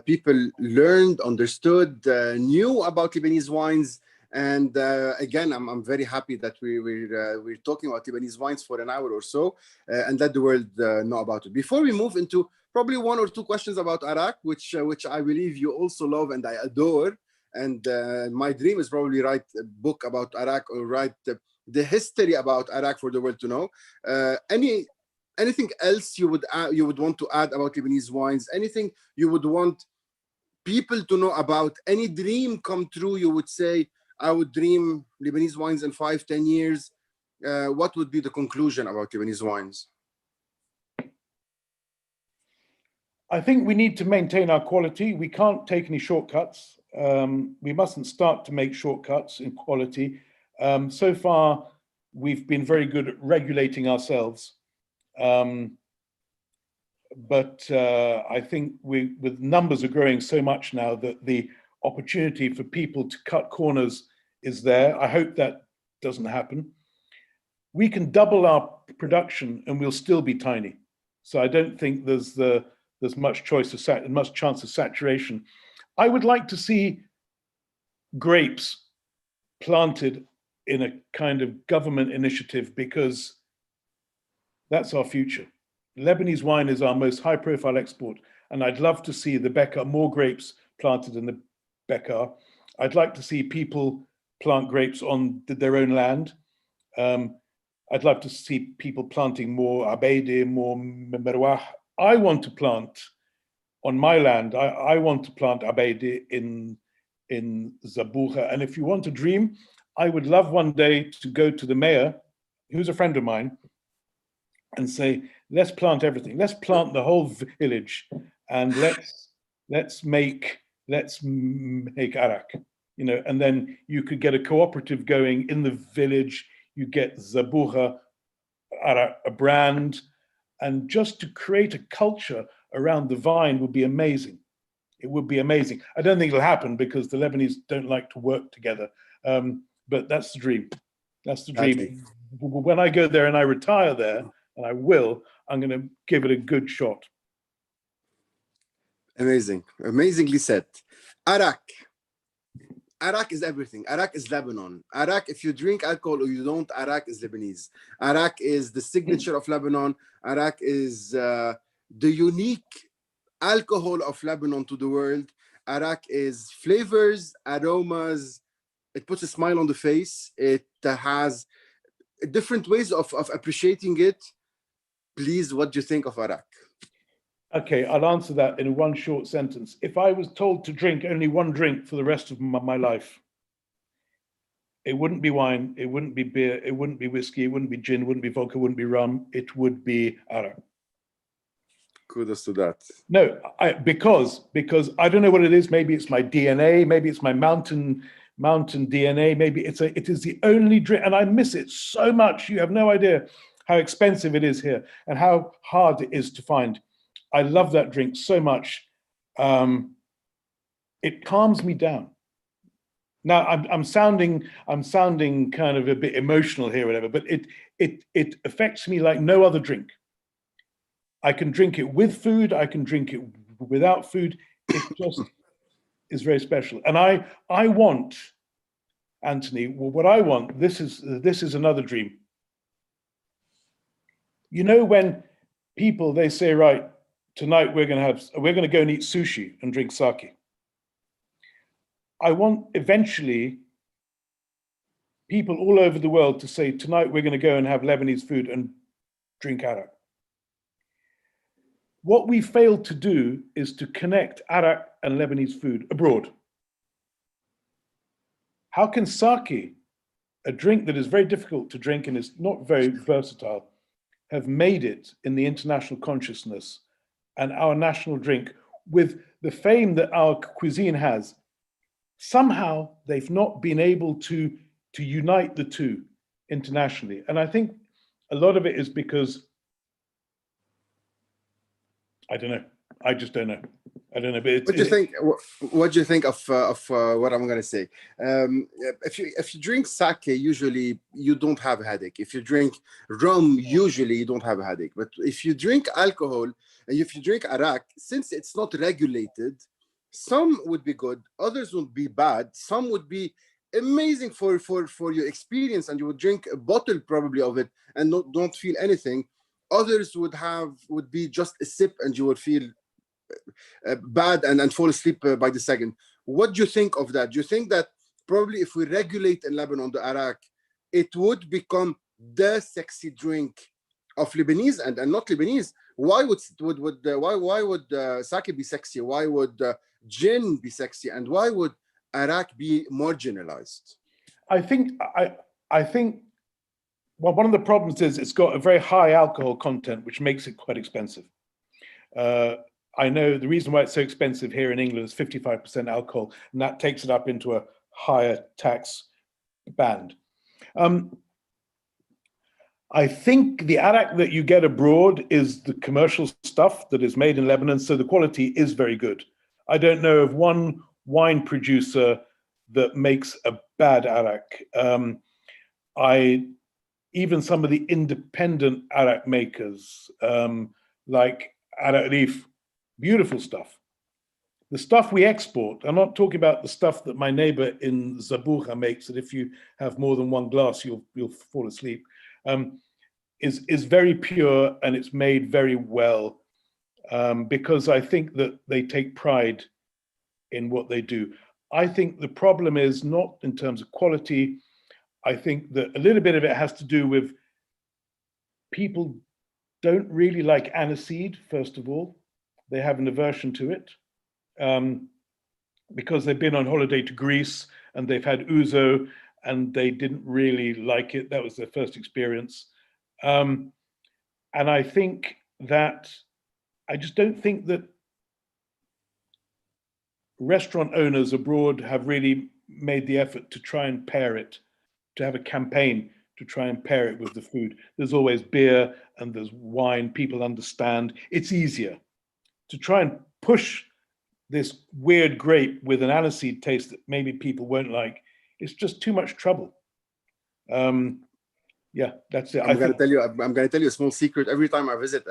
people learned, understood, knew about Lebanese wines. And again, I'm very happy that we're talking about Lebanese wines for an hour or so, and let the world know about it. Before we move into probably one or two questions about arak, which I believe you also love and I adore, and my dream is probably write a book about arak or write the history about arak for the world to know. Anything else you would want to add about Lebanese wines? Anything you would want people to know about? Any dream come true? You would say, I would dream Lebanese wines in 5-10 years. What would be the conclusion about Lebanese wines? I think we need to maintain our quality. We can't take any shortcuts. We mustn't start to make shortcuts in quality. So far, we've been very good at regulating ourselves. But I think with numbers are growing so much now that the opportunity for people to cut corners is there. I hope that doesn't happen. We can double our production and we'll still be tiny. So I don't think there's much chance of saturation. I would like to see grapes planted in a kind of government initiative, because that's our future. Lebanese wine is our most high-profile export, and I'd love to see the Bekaa, more grapes planted in the Bekaa. I'd like to see people plant grapes on their own land. I'd love to see people planting more Abeide, more Merwah. I want to plant on my land. I want to plant Abeide in Zabbougha. And if you want to dream, I would love one day to go to the mayor, who's a friend of mine, and say, let's plant everything. Let's plant the whole village, and let's make arak, you know. And then you could get a cooperative going in the village. You get Zabbougha, arak, a brand, and just to create a culture around the vine would be amazing. It would be amazing. I don't think it'll happen because the Lebanese don't like to work together. But that's the dream. That's the dream. Exactly. When I go there and I retire there, and I will, I'm going to give it a good shot. Amazing. Amazingly said. Arak. Arak is everything. Arak is Lebanon. Arak, if you drink alcohol or you don't, Arak is Lebanese. Arak is the signature of Lebanon. Arak is the unique alcohol of Lebanon to the world. Arak is flavors, aromas. It puts a smile on the face. It has different ways of appreciating it. Please, what do you think of Arak? Okay, I'll answer that in one short sentence. If I was told to drink only one drink for the rest of my life, it wouldn't be wine, it wouldn't be beer, it wouldn't be whiskey, it wouldn't be gin, it wouldn't be vodka, it wouldn't be rum, it would be Arak. Kudos to that. No, because I don't know what it is. Maybe it's my DNA, maybe it's my mountain DNA, maybe it is the only drink, and I miss it so much. You have no idea how expensive it is here and how hard it is to find. I love that drink so much. It calms me down. Now I'm sounding kind of a bit emotional here, whatever, but it affects me like no other drink. I can drink it with food. I can drink it without food. It just is very special. And I want, Anthony, what I want. This is another dream. You know, when people, they say, right, tonight we're going to go and eat sushi and drink sake. I want eventually people all over the world to say, tonight we're going to go and have Lebanese food and drink arak. What we failed to do is to connect arak and Lebanese food abroad. How can sake, a drink that is very difficult to drink and is not very versatile, have made it in the international consciousness and our national drink with the fame that our cuisine has? Somehow they've not been able to unite the two internationally. And I think a lot of it is because, I don't know. I just don't know. I don't know. But what do you think? What do you think of what I'm going to say? If you drink sake, usually you don't have a headache. If you drink rum, usually you don't have a headache. But if you drink alcohol and if you drink arak, since it's not regulated, some would be good, others would be bad. Some would be amazing for your experience, and you would drink a bottle probably of it and don't feel anything. Others would be just a sip and you would feel bad and fall asleep by the second. What do you think of that? Do you think that probably if we regulate in Lebanon the arak, it would become the sexy drink of Lebanese and not Lebanese? Why would sake be sexy? Why would gin be sexy? And why would arak be marginalized? I think well, one of the problems is it's got a very high alcohol content, which makes it quite expensive. I know the reason why it's so expensive here in England is 55% alcohol, and that takes it up into a higher tax band. I think the arak that you get abroad is the commercial stuff that is made in Lebanon, so the quality is very good. I don't know of one wine producer that makes a bad arak. Even some of the independent arak makers, like Arak Reef, beautiful stuff. The stuff we export, I'm not talking about the stuff that my neighbor in Zabbougha makes, that if you have more than one glass, you'll fall asleep, is very pure, and it's made very well, because I think that they take pride in what they do. I think the problem is not in terms of quality. I think that a little bit of it has to do with people don't really like aniseed, first of all. They have an aversion to it because they've been on holiday to Greece and they've had ouzo and they didn't really like it. That was their first experience. And I think that, I just don't think that restaurant owners abroad have really made the effort to try and pair it, to have a campaign to try and pair it with the food. There's always beer and there's wine, people understand. It's easier to try and push this weird grape with an aniseed taste that maybe people won't like. It's just too much trouble. Yeah, that's it. I'm going to tell you a small secret. Every time I visit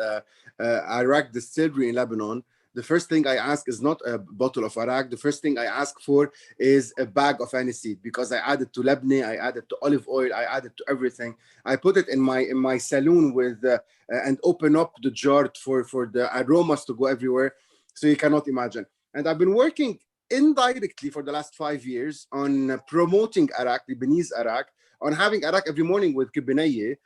Arak distillery in Lebanon, the first thing I ask is not a bottle of Arak. The first thing I ask for is a bag of aniseed, because I add it to labneh, I add it to olive oil, I add it to everything. I put it in my saloon with and open up the jar for the aromas to go everywhere. So you cannot imagine. And I've been working indirectly for the last 5 years on promoting Arak, Lebanese Arak, on having Arak every morning with kibinaye,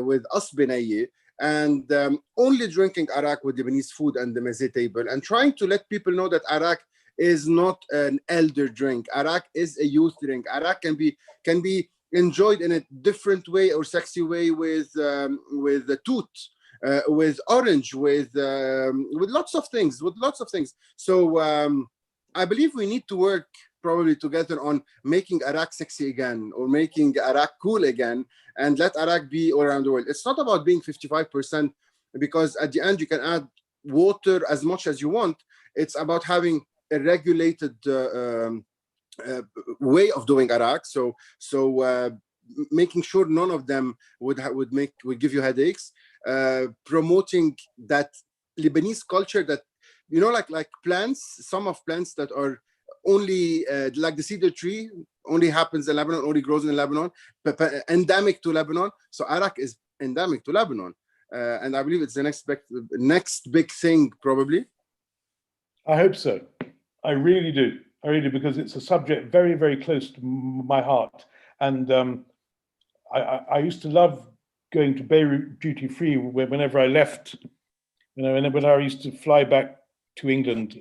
with asbinaye, and only drinking Arak with Lebanese food and the mezze table, and trying to let people know that Arak is not an elder drink. Arak is a youth drink. Arak can be enjoyed in a different way or sexy way with the toot, with orange, with lots of things, So I believe we need to work probably together on making Arak sexy again, or making Arak cool again, and let Arak be all around the world. It's not about being 55%, because at the end you can add water as much as you want. It's about having a regulated way of doing Arak. So making sure none of them would give you headaches. Promoting that Lebanese culture that, you know, like plants, some of plants that are only like the cedar tree only happens in Lebanon, only grows in Lebanon, endemic to Lebanon. So Arak is endemic to Lebanon, and I believe it's the next big thing, probably. I hope so. I really do, because it's a subject very, very close to my heart. And I used to love going to Beirut duty free whenever I left, you know, and when I used to fly back to England,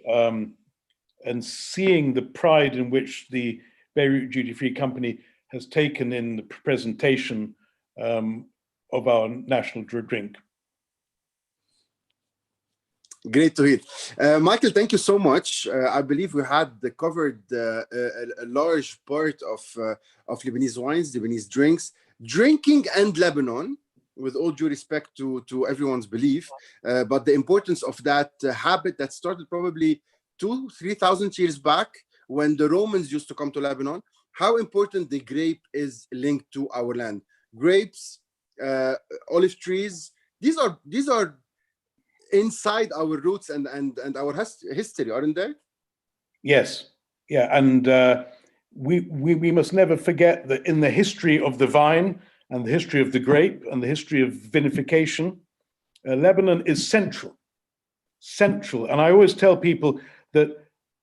and seeing the pride in which the Beirut Duty Free Company has taken in the presentation of our national drink. Great to hear. Michael, thank you so much. I believe we had covered a large part of Lebanese wines, Lebanese drinks, drinking and Lebanon, with all due respect to everyone's belief, but the importance of that habit that started probably 2,000-3,000 years back when the Romans used to come to Lebanon, how important the grape is linked to our land. Grapes, olive trees, these are inside our roots and our history, aren't they? Yes, yeah, and we must never forget that in the history of the vine and the history of the grape and the history of vinification, Lebanon is central. And I always tell people that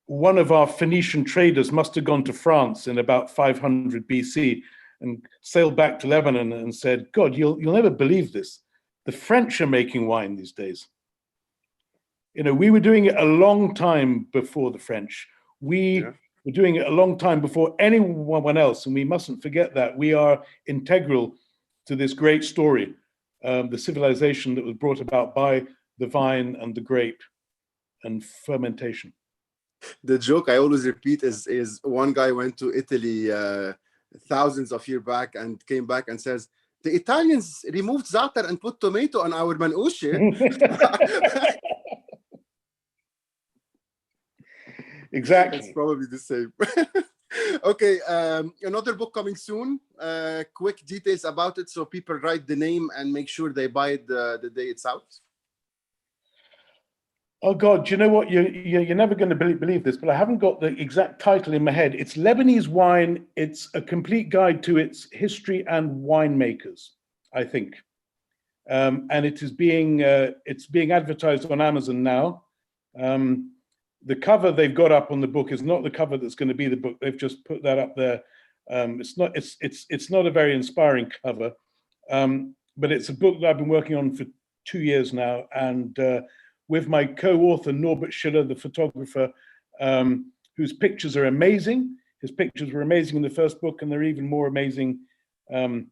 one of our Phoenician traders must have gone to France in about 500 BC and sailed back to Lebanon and said, God, you'll never believe this. The French are making wine these days. You know, we were doing it a long time before the French. We were doing it a long time before anyone else, and we mustn't forget that. We are integral to this great story, the civilization that was brought about by the vine and the grape and fermentation. The joke I always repeat is one guy went to Italy thousands of years back and came back and says, the Italians removed za'atar and put tomato on our manouche. Exactly. It's probably the same. Okay, another book coming soon. Quick details about it so people write the name and make sure they buy it the day it's out. Oh God, do you know what? You're never going to believe this, but I haven't got the exact title in my head. It's Lebanese Wine. It's a complete guide to its history and winemakers, I think. And it is being advertised on Amazon now. The cover they've got up on the book is not the cover that's going to be the book. They've just put that up there. It's not a very inspiring cover. but it's a book that I've been working on for 2 years now, and with my co-author Norbert Schiller, the photographer, whose pictures are amazing. His pictures were amazing in the first book, and they're even more amazing in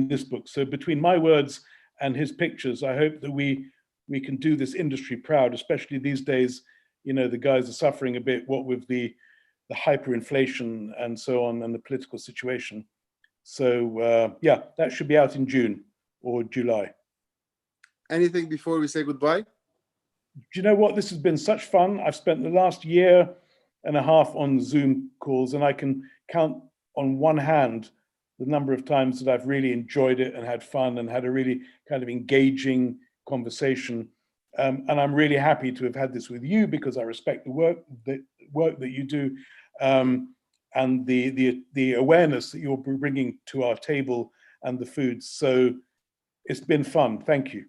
this book. So between my words and his pictures, I hope that we can do this industry proud, especially these days. You know, the guys are suffering a bit, what with the hyperinflation and so on, and the political situation. So yeah, that should be out in June or July. Anything before we say goodbye? Do you know what? This has been such fun. I've spent the last year and a half on Zoom calls, and I can count on one hand the number of times that I've really enjoyed it and had fun and had a really kind of engaging conversation. And I'm really happy to have had this with you, because I respect the work that you do, and the awareness that you're bringing to our table and the foods. So it's been fun. Thank you.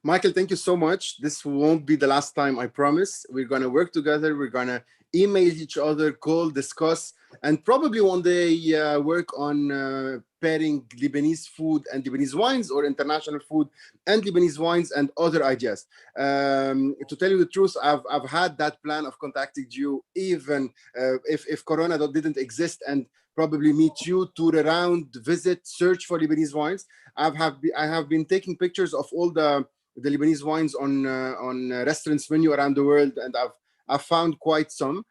Michael, thank you so much. This won't be the last time, I promise. We're going to work together. We're going to email each other, call, discuss, and probably one day work on pairing Lebanese food and Lebanese wines, or international food and Lebanese wines, and other ideas. To tell you the truth, I've had that plan of contacting you even if Corona didn't exist, and probably meet you, tour around, visit, search for Lebanese wines. I have been taking pictures of all the Lebanese wines on restaurants menu around the world, and I've found quite some.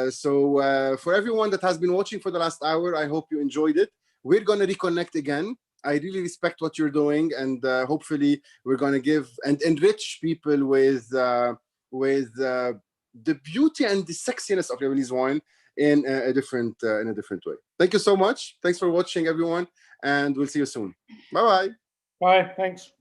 So for everyone that has been watching for the last hour, I hope you enjoyed it. We're going to reconnect again. I really respect what you're doing, and hopefully we're going to give and enrich people with the beauty and the sexiness of Lebanese wine in a different way. Thank you so much. Thanks for watching, everyone, and we'll see you soon. Bye-bye. Bye. Thanks.